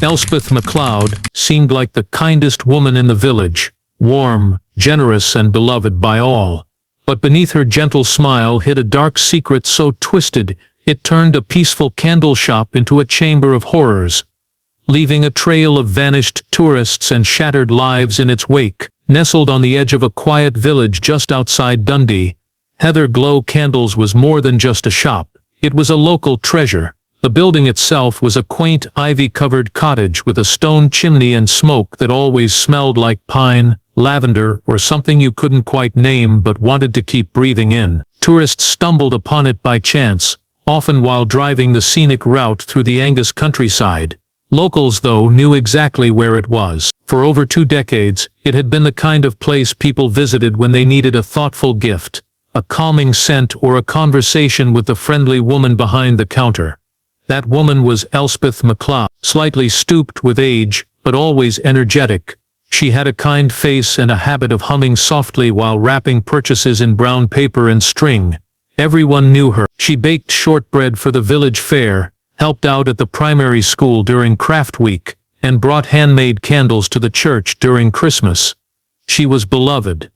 Elspeth MacLeod seemed like the kindest woman in the village, warm, generous and beloved by all. But beneath her gentle smile hid a dark secret so twisted it turned a peaceful candle shop into a chamber of horrors, leaving a trail of vanished tourists and shattered lives in its wake. Nestled on the edge of a quiet village just outside Dundee, Heather Glow Candles was more than just a shop. It was a local treasure. The building itself was a quaint ivy-covered cottage with a stone chimney and smoke that always smelled like pine, lavender, or something you couldn't quite name but wanted to keep breathing in. Tourists stumbled upon it by chance, often while driving the scenic route through the Angus countryside. Locals, though, knew exactly where it was. For over 2 decades, it had been the kind of place people visited when they needed a thoughtful gift, a calming scent, or a conversation with the friendly woman behind the counter. That woman was Elspeth MacLeod, slightly stooped with age, but always energetic. She had a kind face and a habit of humming softly while wrapping purchases in brown paper and string. Everyone knew her. She baked shortbread for the village fair, helped out at the primary school during craft week, and brought handmade candles to the church during Christmas. She was beloved.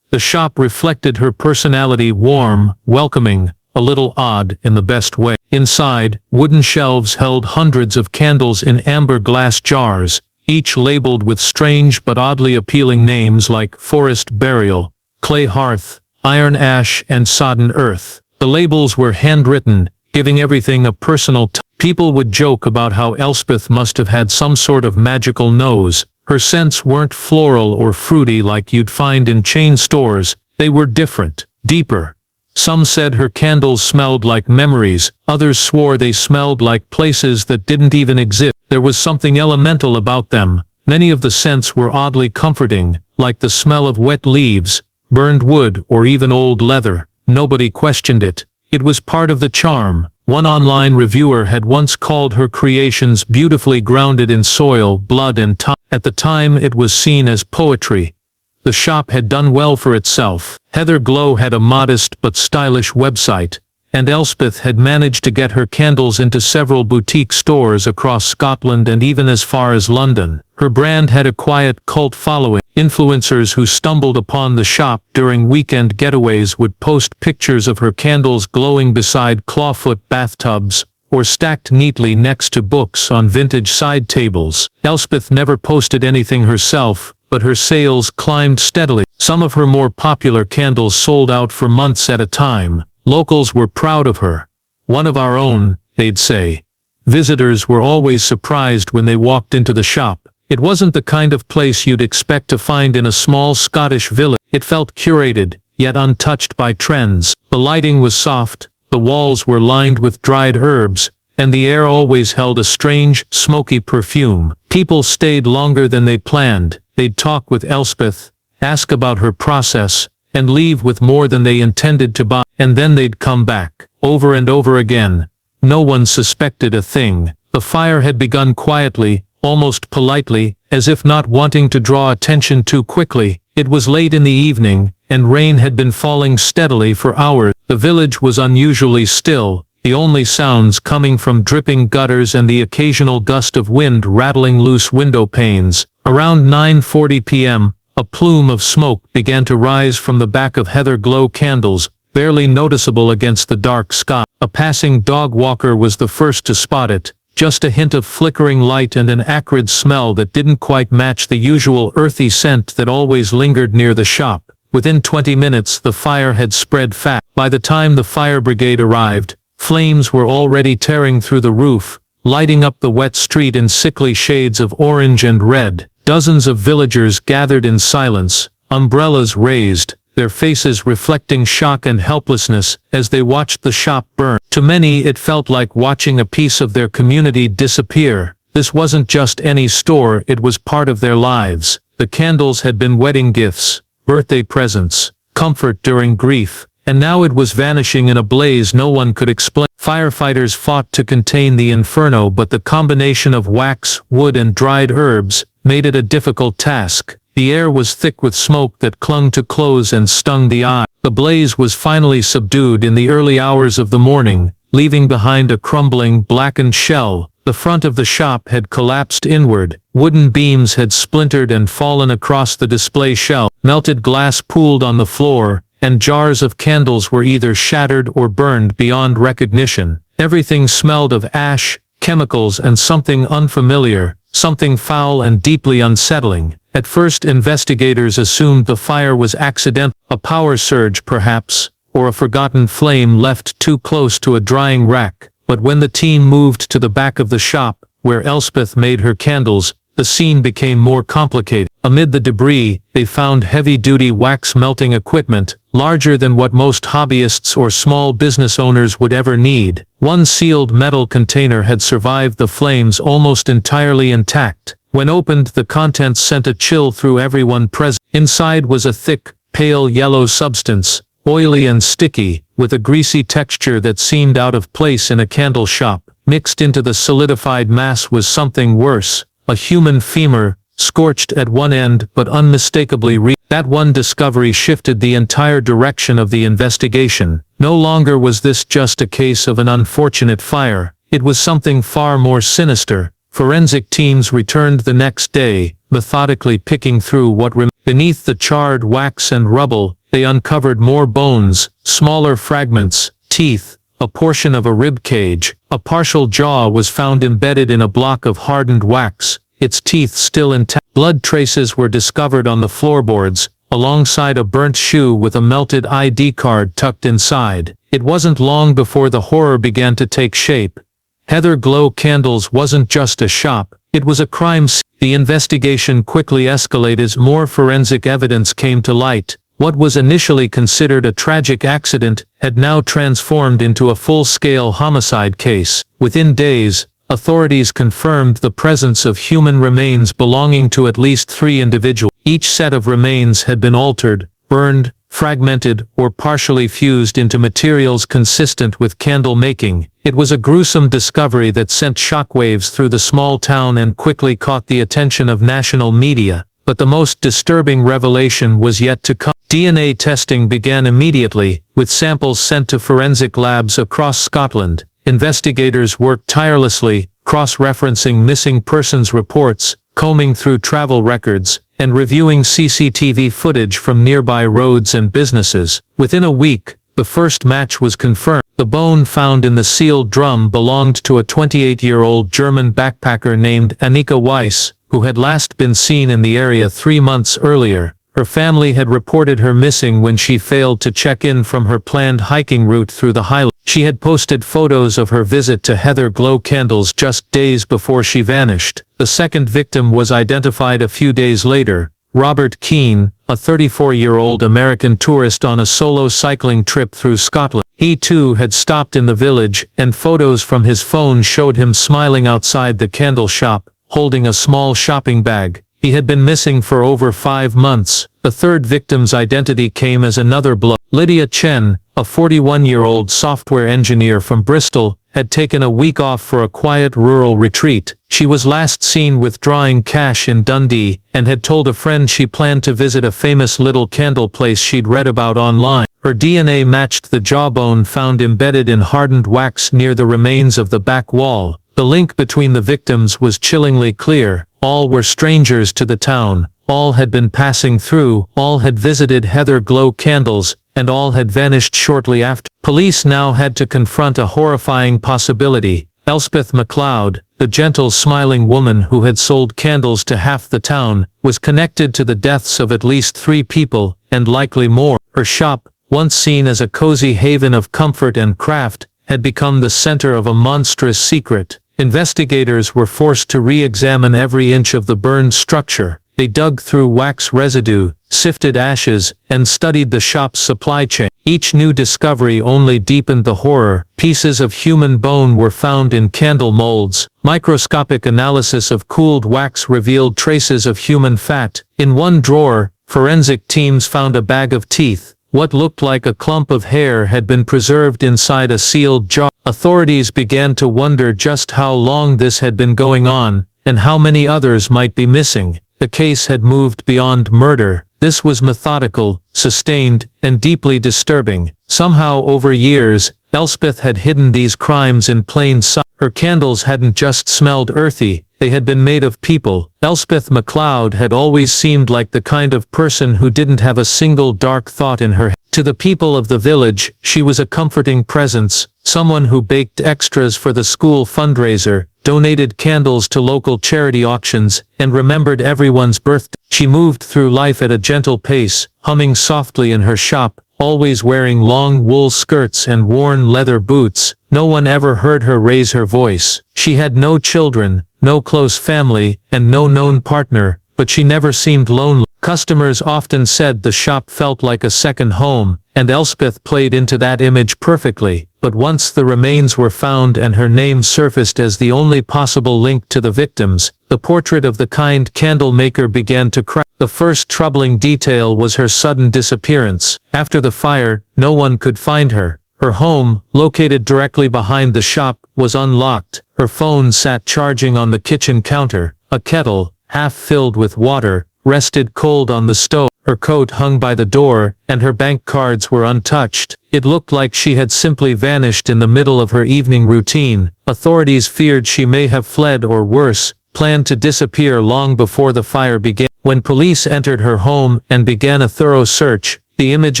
The shop reflected her personality, warm, welcoming, a little odd in the best way. Inside, wooden shelves held hundreds of candles in amber glass jars, each labeled with strange but oddly appealing names like Forest Burial, Clay Hearth, Iron Ash, and Sodden Earth. The labels were handwritten, giving everything a personal touch. People would joke about how Elspeth must have had some sort of magical nose. Her scents weren't floral or fruity like you'd find in chain stores. They were different, deeper. Some said her candles smelled like memories, others swore they smelled like places that didn't even exist. There was something elemental about them. Many of the scents were oddly comforting, like the smell of wet leaves, burned wood, or even old leather. Nobody questioned it. It was part of the charm. One online reviewer had once called her creations beautifully grounded in soil, blood and time. At the time it was seen as poetry. The shop had done well for itself. Heather Glow had a modest but stylish website, and Elspeth had managed to get her candles into several boutique stores across Scotland and even as far as London. Her brand had a quiet cult following. Influencers who stumbled upon the shop during weekend getaways would post pictures of her candles glowing beside clawfoot bathtubs, or stacked neatly next to books on vintage side tables. Elspeth never posted anything herself, but her sales climbed steadily. Some of her more popular candles sold out for months at a time. Locals were proud of her. "One of our own," they'd say. Visitors were always surprised when they walked into the shop. It wasn't the kind of place you'd expect to find in a small Scottish village. It felt curated, yet untouched by trends. The lighting was soft, the walls were lined with dried herbs, and the air always held a strange, smoky perfume. People stayed longer than they planned. They'd talk with Elspeth, ask about her process, and leave with more than they intended to buy. And then they'd come back, over and over again. No one suspected a thing. The fire had begun quietly, almost politely, as if not wanting to draw attention too quickly. It was late in the evening, and rain had been falling steadily for hours. The village was unusually still, the only sounds coming from dripping gutters and the occasional gust of wind rattling loose window panes. Around 9:40 p.m., a plume of smoke began to rise from the back of Heather Glow Candles, barely noticeable against the dark sky. A passing dog walker was the first to spot it. Just a hint of flickering light and an acrid smell that didn't quite match the usual earthy scent that always lingered near the shop. Within 20 minutes the fire had spread fast. By the time the fire brigade arrived, flames were already tearing through the roof, lighting up the wet street in sickly shades of orange and red. Dozens of villagers gathered in silence, umbrellas raised, their faces reflecting shock and helplessness as they watched the shop burn. To many it felt like watching a piece of their community disappear. This wasn't just any store, it was part of their lives. The candles had been wedding gifts, birthday presents, comfort during grief, and now it was vanishing in a blaze no one could explain. Firefighters fought to contain the inferno, but the combination of wax, wood and dried herbs made it a difficult task. The air was thick with smoke that clung to clothes and stung the eye. The blaze was finally subdued in the early hours of the morning, leaving behind a crumbling, blackened shell, The front of the shop had collapsed inward, wooden beams had splintered and fallen across the display shelf, melted glass pooled on the floor, and jars of candles were either shattered or burned beyond recognition. Everything smelled of ash, chemicals and something unfamiliar, something foul and deeply unsettling. At first investigators assumed the fire was accidental, a power surge perhaps, or a forgotten flame left too close to a drying rack. But when the team moved to the back of the shop, where Elspeth made her candles, the scene became more complicated. Amid the debris, they found heavy-duty wax-melting equipment, larger than what most hobbyists or small business owners would ever need. One sealed metal container had survived the flames almost entirely intact. When opened, the contents sent a chill through everyone present. Inside was a thick, pale yellow substance, oily and sticky, with a greasy texture that seemed out of place in a candle shop. Mixed into the solidified mass was something worse, a human femur, scorched at one end but unmistakably That one discovery shifted the entire direction of the investigation. No longer was this just a case of an unfortunate fire, it was something far more sinister. Forensic teams returned the next day, methodically picking through what remained. Beneath the charred wax and rubble, they uncovered more bones, smaller fragments, teeth, a portion of a rib cage. A partial jaw was found embedded in a block of hardened wax, its teeth still intact. Blood traces were discovered on the floorboards, alongside a burnt shoe with a melted ID card tucked inside. It wasn't long before the horror began to take shape. Heather Glow Candles wasn't just a shop, it was a crime scene. The investigation quickly escalated as more forensic evidence came to light. What was initially considered a tragic accident had now transformed into a full-scale homicide case. Within days, authorities confirmed the presence of human remains belonging to at least 3 individuals. Each set of remains had been altered, burned, fragmented, or partially fused into materials consistent with candle making. It was a gruesome discovery that sent shockwaves through the small town and quickly caught the attention of national media. But the most disturbing revelation was yet to come. DNA testing began immediately, with samples sent to forensic labs across Scotland. Investigators worked tirelessly, cross-referencing missing persons reports, combing through travel records, and reviewing CCTV footage from nearby roads and businesses. Within a week, the first match was confirmed. The bone found in the sealed drum belonged to a 28-year-old German backpacker named Annika Weiss, who had last been seen in the area 3 months earlier. Her family had reported her missing when she failed to check in from her planned hiking route through the highlands. She had posted photos of her visit to Heather Glow Candles just days before she vanished. The second victim was identified a few days later, Robert Keane, a 34-year-old American tourist on a solo cycling trip through Scotland. He too had stopped in the village, and photos from his phone showed him smiling outside the candle shop, holding a small shopping bag. He had been missing for over 5 months. The third victim's identity came as another blow. Lydia Chen, a 41-year-old software engineer from Bristol, had taken a week off for a quiet rural retreat. She was last seen withdrawing cash in Dundee, and had told a friend she planned to visit a famous little candle place she'd read about online. Her DNA matched the jawbone found embedded in hardened wax near the remains of the back wall. The link between the victims was chillingly clear. All were strangers to the town, all had been passing through, all had visited Heather Glow Candles, and all had vanished shortly after. Police now had to confront a horrifying possibility. Elspeth MacLeod, the gentle smiling woman who had sold candles to half the town, was connected to the deaths of at least 3 people, and likely more. Her shop, once seen as a cozy haven of comfort and craft, had become the center of a monstrous secret. Investigators were forced to re-examine every inch of the burned structure. They dug through wax residue, sifted ashes, and studied the shop's supply chain. Each new discovery only deepened the horror. Pieces of human bone were found in candle molds. Microscopic analysis of cooled wax revealed traces of human fat. In one drawer, forensic teams found a bag of teeth. What looked like a clump of hair had been preserved inside a sealed jar. Authorities began to wonder just how long this had been going on, and how many others might be missing. The case had moved beyond murder. This was methodical, sustained, and deeply disturbing. Somehow over years, Elspeth had hidden these crimes in plain sight. Her candles hadn't just smelled earthy, they had been made of people. Elspeth MacLeod had always seemed like the kind of person who didn't have a single dark thought in her head. To the people of the village, she was a comforting presence, someone who baked extras for the school fundraiser, donated candles to local charity auctions, and remembered everyone's birthday. She moved through life at a gentle pace, humming softly in her shop, always wearing long wool skirts and worn leather boots. No one ever heard her raise her voice. She had no children, no close family, and no known partner, but she never seemed lonely. Customers often said the shop felt like a second home, and Elspeth played into that image perfectly. But once the remains were found and her name surfaced as the only possible link to the victims, the portrait of the kind candle maker began to crack. The first troubling detail was her sudden disappearance. After the fire, no one could find her. Her home, located directly behind the shop, was unlocked. Her phone sat charging on the kitchen counter. A kettle, half filled with water, rested cold on the stove. Her coat hung by the door, and her bank cards were untouched. It looked like she had simply vanished in the middle of her evening routine. Authorities feared she may have fled or worse, planned to disappear long before the fire began. When police entered her home and began a thorough search, the image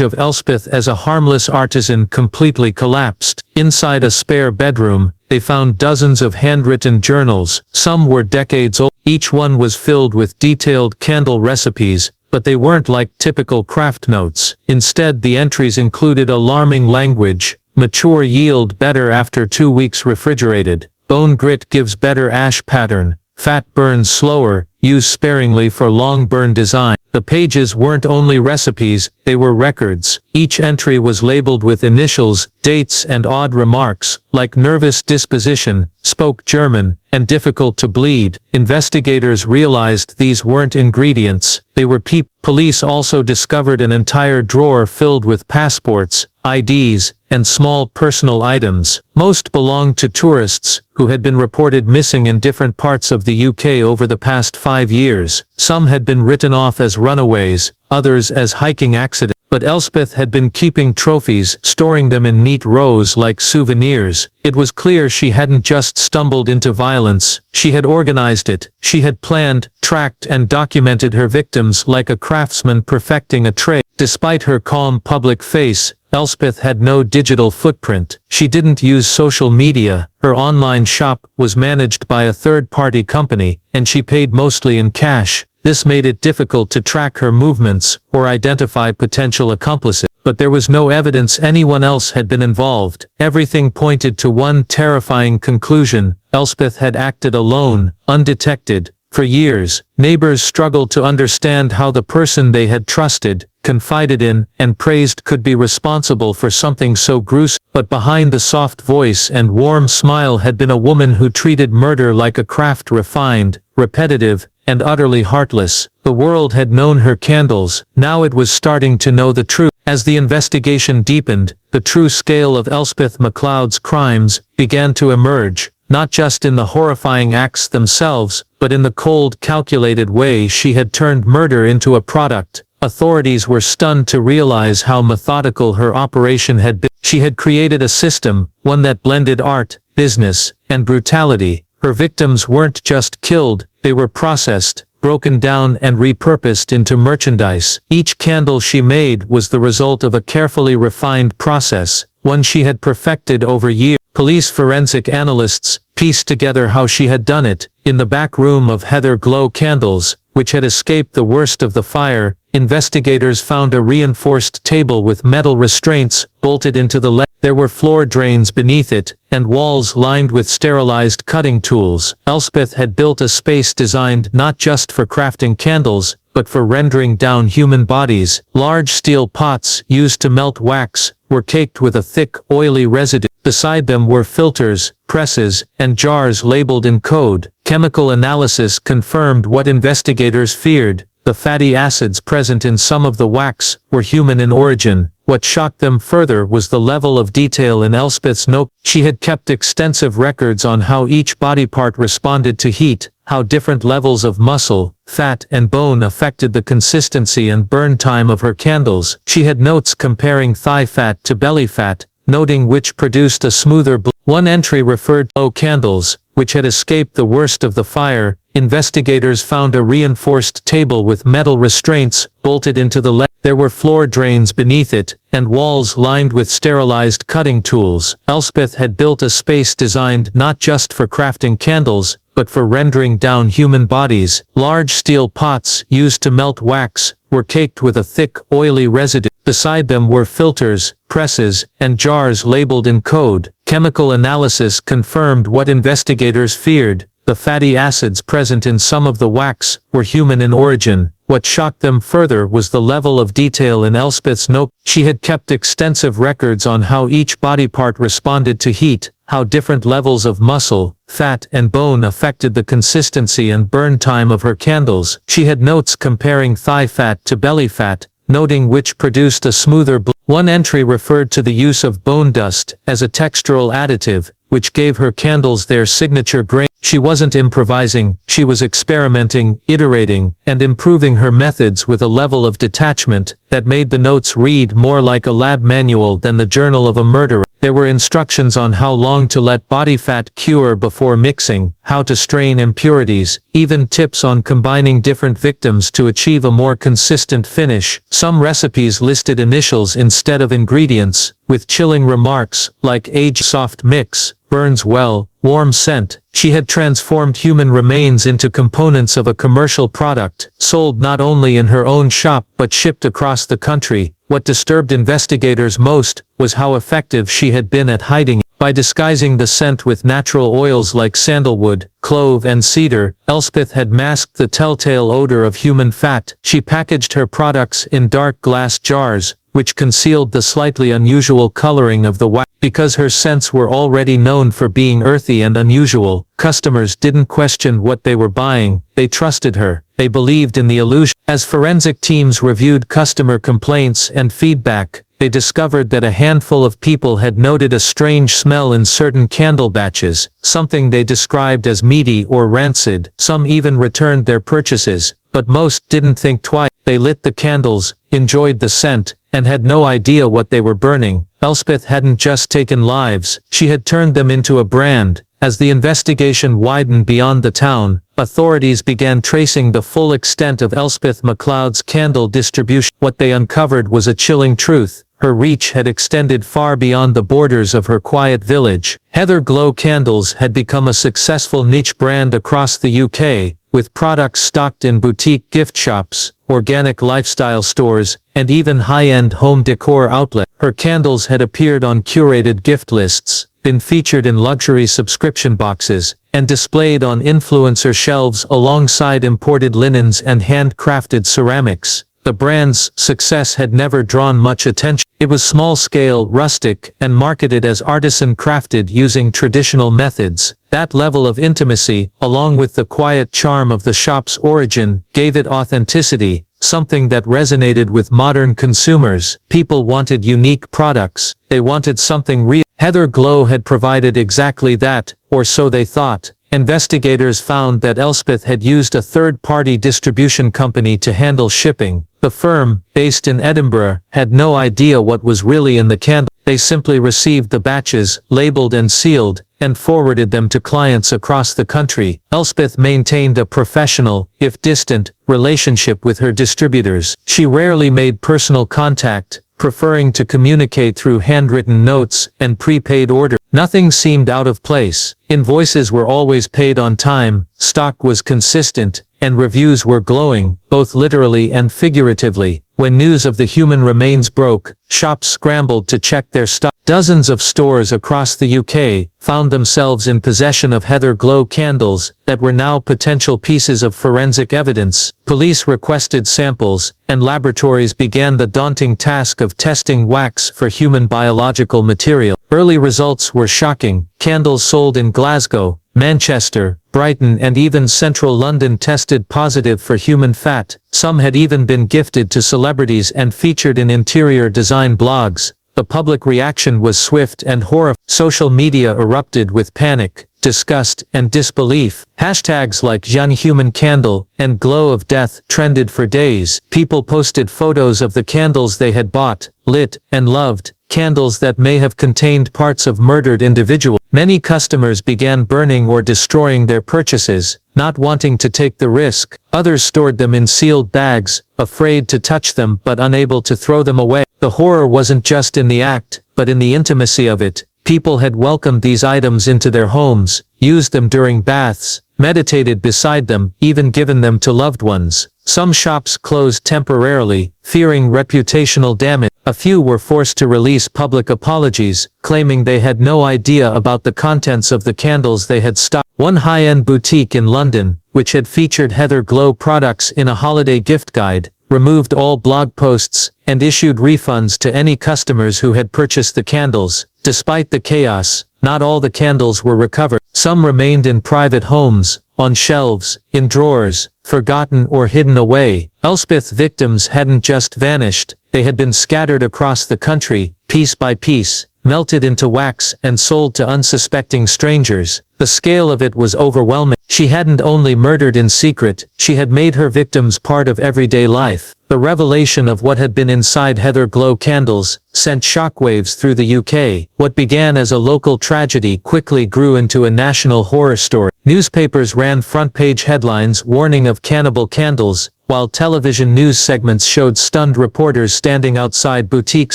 of Elspeth as a harmless artisan completely collapsed. Inside a spare bedroom, they found dozens of handwritten journals. Some were decades old. Each one was filled with detailed candle recipes, but they weren't like typical craft notes. Instead, the entries included alarming language. Mature yield better after 2 weeks refrigerated. Bone grit gives better ash pattern. Fat burns slower, use sparingly for long burn design. The pages weren't only recipes, they were records. Each entry was labeled with initials, dates and odd remarks, like nervous disposition, spoke German, and difficult to bleed. Investigators realized these weren't ingredients, they were people. Police also discovered an entire drawer filled with passports, IDs, and small personal items. Most belonged to tourists, who had been reported missing in different parts of the UK over the past 5 years. Some had been written off as runaways, others as hiking accidents. But Elspeth had been keeping trophies, storing them in neat rows like souvenirs. It was clear she hadn't just stumbled into violence, she had organized it. She had planned, tracked and documented her victims like a craftsman perfecting a trade. Despite her calm public face, Elspeth had no digital footprint. She didn't use social media, her online shop was managed by a third-party company, and she paid mostly in cash. This made it difficult to track her movements or identify potential accomplices. But there was no evidence anyone else had been involved. Everything pointed to one terrifying conclusion: Elspeth had acted alone, undetected. For years, neighbors struggled to understand how the person they had trusted, confided in, and praised could be responsible for something so gruesome. But behind the soft voice and warm smile had been a woman who treated murder like a craft, refined, repetitive, and utterly heartless. The world had known her candles, now it was starting to know the truth. As the investigation deepened, the true scale of Elspeth MacLeod's crimes began to emerge, not just in the horrifying acts themselves, but in the cold, calculated way she had turned murder into a product. Authorities were stunned to realize how methodical her operation had been. She had created a system, one that blended art, business, and brutality. Her victims weren't just killed, they were processed, broken down and repurposed into merchandise. Each candle she made was the result of a carefully refined process, one she had perfected over years. Police forensic analysts pieced together how she had done it. In the back room of Heather Glow Candles, which had escaped the worst of the fire, investigators found a reinforced table with metal restraints bolted into the leg. There were floor drains beneath it, and walls lined with sterilized cutting tools. Elspeth had built a space designed not just for crafting candles, but for rendering down human bodies. Large steel pots, used to melt wax, were caked with a thick, oily residue. Beside them were filters, presses, and jars labeled in code. Chemical analysis confirmed what investigators feared. The fatty acids present in some of the wax were human in origin. What shocked them further was the level of detail in Elspeth's note. She had kept extensive records on how each body part responded to heat, how different levels of muscle, fat, and bone affected the consistency and burn time of her candles. She had notes comparing thigh fat to belly fat, noting which produced a smoother blue. One entry referred to candles, which had escaped the worst of the fire. Investigators found a reinforced table with metal restraints bolted into the leg. There were floor drains beneath it, and walls lined with sterilized cutting tools. Elspeth had built a space designed not just for crafting candles, but for rendering down human bodies. Large steel pots, used to melt wax, were caked with a thick, oily residue. Beside them were filters, presses, and jars labeled in code. Chemical analysis confirmed what investigators feared. The fatty acids present in some of the wax were human in origin. What shocked them further was the level of detail in Elspeth's note. She had kept extensive records on how each body part responded to heat, how different levels of muscle, fat, and bone affected the consistency and burn time of her candles. She had notes comparing thigh fat to belly fat, noting which produced a smoother blue. One entry referred to the use of bone dust as a textural additive, which gave her candles their signature grain. She wasn't improvising, she was experimenting, iterating, and improving her methods with a level of detachment that made the notes read more like a lab manual than the journal of a murderer. There were instructions on how long to let body fat cure before mixing, how to strain impurities, even tips on combining different victims to achieve a more consistent finish. Some recipes listed initials instead of ingredients, with chilling remarks like age soft mix, burns well, warm scent. She had transformed human remains into components of a commercial product, sold not only in her own shop but shipped across the country. What disturbed investigators most was how effective she had been at hiding it. By disguising the scent with natural oils like sandalwood, clove, and cedar, Elspeth had masked the telltale odor of human fat. She packaged her products in dark glass jars, which concealed the slightly unusual coloring of the wax. Because her scents were already known for being earthy and unusual, customers didn't question what they were buying. They trusted her. They believed in the illusion. As forensic teams reviewed customer complaints and feedback, they discovered that a handful of people had noted a strange smell in certain candle batches, something they described as meaty or rancid. Some even returned their purchases, but most didn't think twice. They lit the candles, enjoyed the scent, and had no idea what they were burning. Elspeth hadn't just taken lives, she had turned them into a brand. As the investigation widened beyond the town, authorities began tracing the full extent of Elspeth MacLeod's candle distribution. What they uncovered was a chilling truth. Her reach had extended far beyond the borders of her quiet village. Heather Glow Candles had become a successful niche brand across the UK, with products stocked in boutique gift shops, organic lifestyle stores, and even high-end home decor outlets. Her candles had appeared on curated gift lists, been featured in luxury subscription boxes, and displayed on influencer shelves alongside imported linens and handcrafted ceramics. The brand's success had never drawn much attention. It was small-scale, rustic, and marketed as artisan-crafted using traditional methods. That level of intimacy, along with the quiet charm of the shop's origin, gave it authenticity, something that resonated with modern consumers. People wanted unique products. They wanted something real. Heather Glow had provided exactly that, or so they thought. Investigators found that Elspeth had used a third-party distribution company to handle shipping. The firm, based in Edinburgh, had no idea what was really in the candle. They simply received the batches, labeled and sealed, and forwarded them to clients across the country. Elspeth maintained a professional, if distant, relationship with her distributors. She rarely made personal contact, preferring to communicate through handwritten notes and prepaid orders. Nothing seemed out of place. Invoices were always paid on time, stock was consistent, and reviews were glowing, both literally and figuratively. When news of the human remains broke, shops scrambled to check their stock. Dozens of stores across the UK found themselves in possession of Heather Glow candles that were now potential pieces of forensic evidence. Police requested samples, and laboratories began the daunting task of testing wax for human biological material. Early results were shocking. Candles sold in Glasgow, Manchester, Brighton, and even central London tested positive for human fat. Some had even been gifted to celebrities and featured in interior design blogs. The public reaction was swift and horrifying. Social media erupted with panic, disgust, and disbelief. Hashtags like Human Candle and Glow of Death trended for days. People posted photos of the candles they had bought, lit, and loved, candles that may have contained parts of murdered individuals. Many customers began burning or destroying their purchases, not wanting to take the risk. Others stored them in sealed bags, afraid to touch them but unable to throw them away. The horror wasn't just in the act, but in the intimacy of it. People had welcomed these items into their homes, used them during baths, meditated beside them, even given them to loved ones. Some shops closed temporarily, fearing reputational damage. A few were forced to release public apologies, claiming they had no idea about the contents of the candles they had stocked. One high-end boutique in London, which had featured Heather Glow products in a holiday gift guide, removed all blog posts, and issued refunds to any customers who had purchased the candles. Despite the chaos, not all the candles were recovered. Some remained in private homes, on shelves, in drawers, forgotten or hidden away. Elspeth's victims hadn't just vanished, they had been scattered across the country, piece by piece, melted into wax and sold to unsuspecting strangers. The scale of it was overwhelming. She hadn't only murdered in secret, she had made her victims part of everyday life. The revelation of what had been inside Heather Glow candles sent shockwaves through the UK. What began as a local tragedy quickly grew into a national horror story. Newspapers ran front-page headlines warning of cannibal candles, while television news segments showed stunned reporters standing outside boutique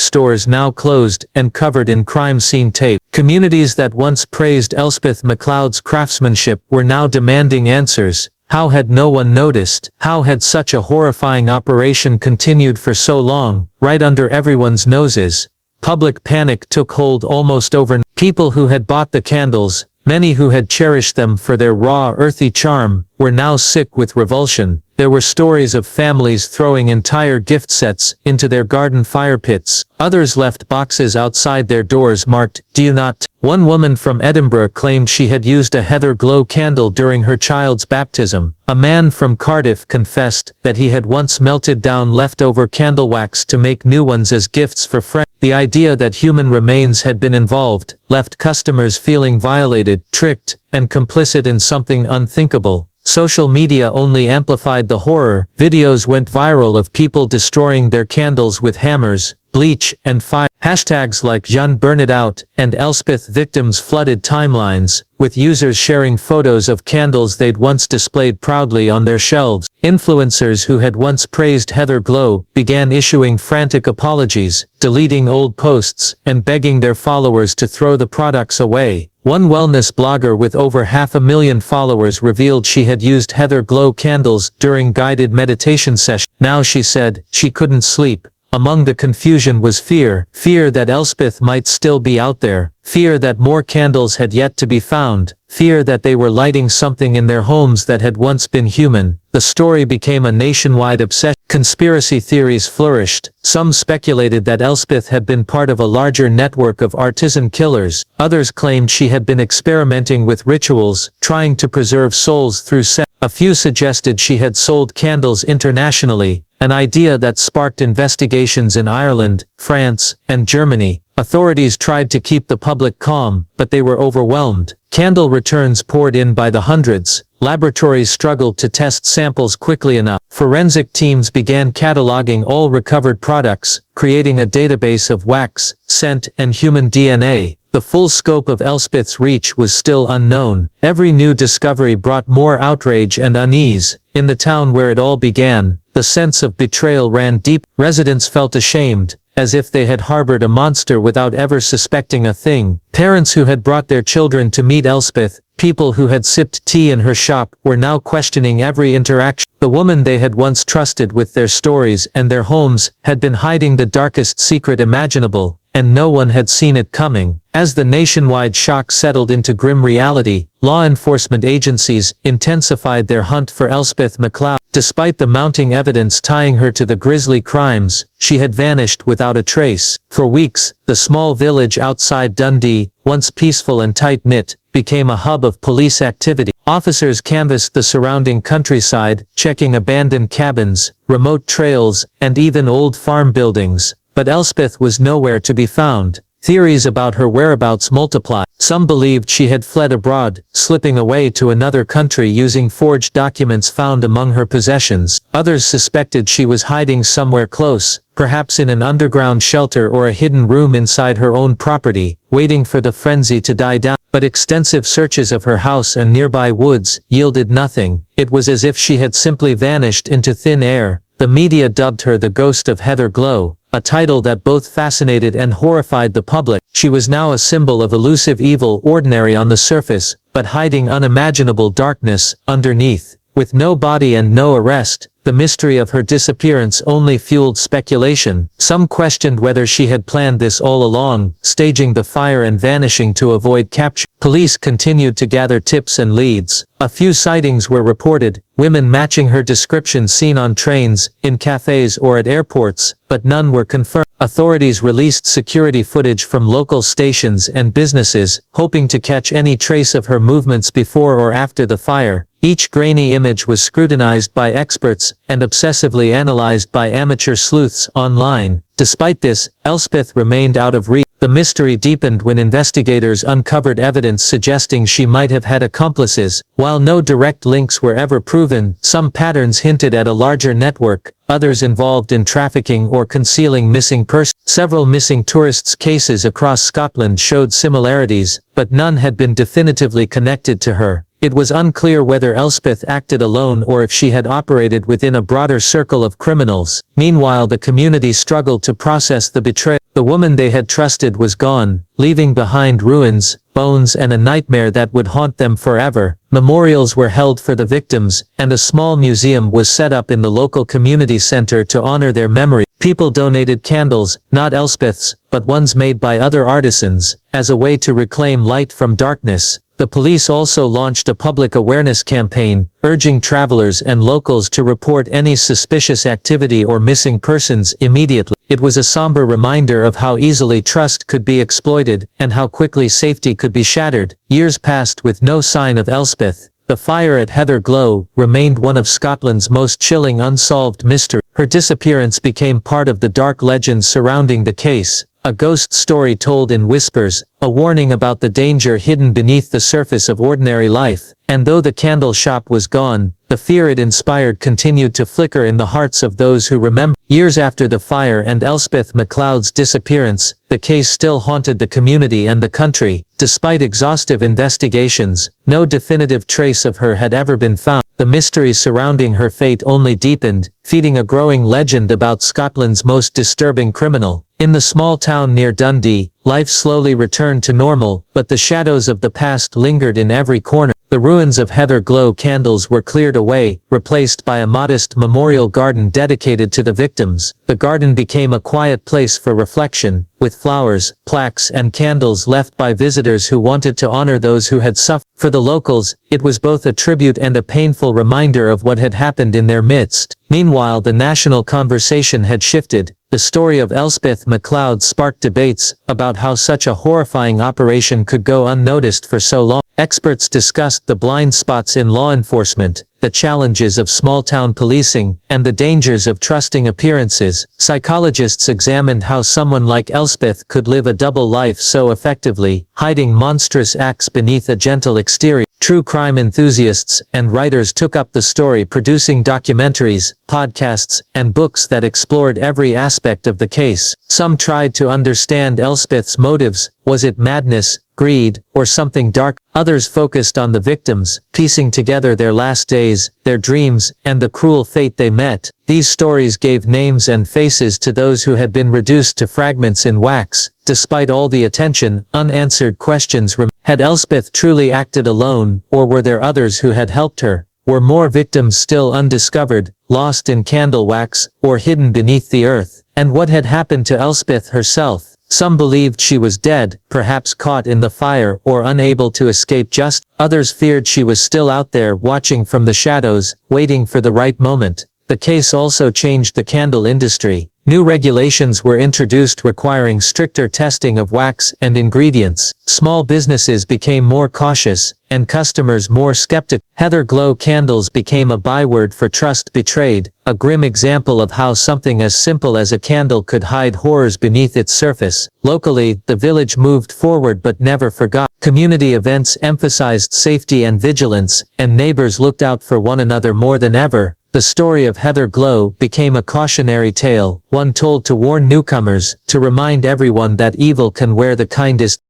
stores now closed and covered in crime scene tape. Communities that once praised Elspeth MacLeod's craftsmanship were now demanding answers. How had no one noticed? How had such a horrifying operation continued for so long, right under everyone's noses? Public panic took hold almost overnight. People who had bought the candles, many who had cherished them for their raw, earthy charm, were now sick with revulsion. There were stories of families throwing entire gift sets into their garden fire pits. Others left boxes outside their doors marked, "Do not." One woman from Edinburgh claimed she had used a Heather Glow candle during her child's baptism. A man from Cardiff confessed that he had once melted down leftover candle wax to make new ones as gifts for friends. The idea that human remains had been involved left customers feeling violated, tricked, and complicit in something unthinkable. Social media only amplified the horror. Videos went viral of people destroying their candles with hammers, bleach, and fire. Hashtags like Jeanne Burn It Out and Elspeth victims flooded timelines, with users sharing photos of candles they'd once displayed proudly on their shelves. Influencers who had once praised Heather Glow began issuing frantic apologies, deleting old posts, and begging their followers to throw the products away. One wellness blogger with over 500,000 followers revealed she had used Heather Glow candles during guided meditation sessions. Now she said, she couldn't sleep. Among the confusion was fear. Fear that Elspeth might still be out there. Fear that more candles had yet to be found. Fear that they were lighting something in their homes that had once been human. The story became a nationwide obsession. Conspiracy theories flourished. Some speculated that Elspeth had been part of a larger network of artisan killers. Others claimed she had been experimenting with rituals, trying to preserve souls through sex. A few suggested she had sold candles internationally, an idea that sparked investigations in Ireland, France, and Germany. Authorities tried to keep the public calm, but they were overwhelmed. Candle returns poured in by the hundreds. Laboratories struggled to test samples quickly enough. Forensic teams began cataloging all recovered products, creating a database of wax, scent, and human DNA. The full scope of Elspeth's reach was still unknown. Every new discovery brought more outrage and unease. In the town where it all began, the sense of betrayal ran deep. Residents felt ashamed, as if they had harbored a monster without ever suspecting a thing. Parents who had brought their children to meet Elspeth, people who had sipped tea in her shop, were now questioning every interaction. The woman they had once trusted with their stories and their homes had been hiding the darkest secret imaginable, and no one had seen it coming. As the nationwide shock settled into grim reality, law enforcement agencies intensified their hunt for Elspeth MacLeod. Despite the mounting evidence tying her to the grisly crimes, she had vanished without a trace. For weeks, the small village outside Dundee, once peaceful and tight-knit, became a hub of police activity. Officers canvassed the surrounding countryside, checking abandoned cabins, remote trails, and even old farm buildings. But Elspeth was nowhere to be found. Theories about her whereabouts multiplied. Some believed she had fled abroad, slipping away to another country using forged documents found among her possessions. Others suspected she was hiding somewhere close, perhaps in an underground shelter or a hidden room inside her own property, waiting for the frenzy to die down. But extensive searches of her house and nearby woods yielded nothing. It was as if she had simply vanished into thin air. The media dubbed her the Ghost of Heather Glow, a title that both fascinated and horrified the public. She was now a symbol of elusive evil, ordinary on the surface, but hiding unimaginable darkness underneath. With no body and no arrest, the mystery of her disappearance only fueled speculation. Some questioned whether she had planned this all along, staging the fire and vanishing to avoid capture. Police continued to gather tips and leads. A few sightings were reported, women matching her description seen on trains, in cafes or at airports, but none were confirmed. Authorities released security footage from local stations and businesses, hoping to catch any trace of her movements before or after the fire. Each grainy image was scrutinized by experts and obsessively analyzed by amateur sleuths online. Despite this, Elspeth remained out of reach. The mystery deepened when investigators uncovered evidence suggesting she might have had accomplices. While no direct links were ever proven, some patterns hinted at a larger network, others involved in trafficking or concealing missing persons. Several missing tourists' cases across Scotland showed similarities, but none had been definitively connected to her. It was unclear whether Elspeth acted alone or if she had operated within a broader circle of criminals. Meanwhile, the community struggled to process the betrayal. The woman they had trusted was gone, leaving behind ruins, bones, and a nightmare that would haunt them forever. Memorials were held for the victims, and a small museum was set up in the local community center to honor their memory. People donated candles, not Elspeth's, but ones made by other artisans, as a way to reclaim light from darkness. The police also launched a public awareness campaign, urging travelers and locals to report any suspicious activity or missing persons immediately. It was a somber reminder of how easily trust could be exploited, and how quickly safety could be shattered. Years passed with no sign of Elspeth. The fire at Heather Glow remained one of Scotland's most chilling unsolved mysteries. Her disappearance became part of the dark legends surrounding the case. A ghost story told in whispers, a warning about the danger hidden beneath the surface of ordinary life. And though the candle shop was gone, the fear it inspired continued to flicker in the hearts of those who remember. Years after the fire and Elspeth MacLeod's disappearance, the case still haunted the community and the country. Despite exhaustive investigations, no definitive trace of her had ever been found. The mystery surrounding her fate only deepened, feeding a growing legend about Scotland's most disturbing criminal. In the small town near Dundee, life slowly returned to normal, but the shadows of the past lingered in every corner. The ruins of Heather Glow candles were cleared away, replaced by a modest memorial garden dedicated to the victims. The garden became a quiet place for reflection, with flowers, plaques, and candles left by visitors who wanted to honor those who had suffered. For the locals, it was both a tribute and a painful reminder of what had happened in their midst. Meanwhile, the national conversation had shifted. The story of Elspeth MacLeod sparked debates about how such a horrifying operation could go unnoticed for so long. Experts discussed the blind spots in law enforcement, the challenges of small-town policing, and the dangers of trusting appearances. Psychologists examined how someone like Elspeth could live a double life so effectively, hiding monstrous acts beneath a gentle exterior. True crime enthusiasts and writers took up the story, producing documentaries, podcasts, and books that explored every aspect of the case. Some tried to understand Elspeth's motives. Was it madness, greed, or something dark? Others focused on the victims, piecing together their last days, their dreams, and the cruel fate they met. These stories gave names and faces to those who had been reduced to fragments in wax. Despite all the attention, unanswered questions remained. Had Elspeth truly acted alone, or were there others who had helped her? Were more victims still undiscovered, lost in candle wax, or hidden beneath the earth? And what had happened to Elspeth herself? Some believed she was dead, perhaps caught in the fire or unable to escape justice. Others feared she was still out there watching from the shadows, waiting for the right moment. The case also changed the candle industry. New regulations were introduced requiring stricter testing of wax and ingredients. Small businesses became more cautious, and customers more skeptical. Heather Glow candles became a byword for trust betrayed, a grim example of how something as simple as a candle could hide horrors beneath its surface. Locally, the village moved forward but never forgot. Community events emphasized safety and vigilance, and neighbors looked out for one another more than ever. The story of Heather Glow became a cautionary tale, one told to warn newcomers, to remind everyone that evil can wear the kindest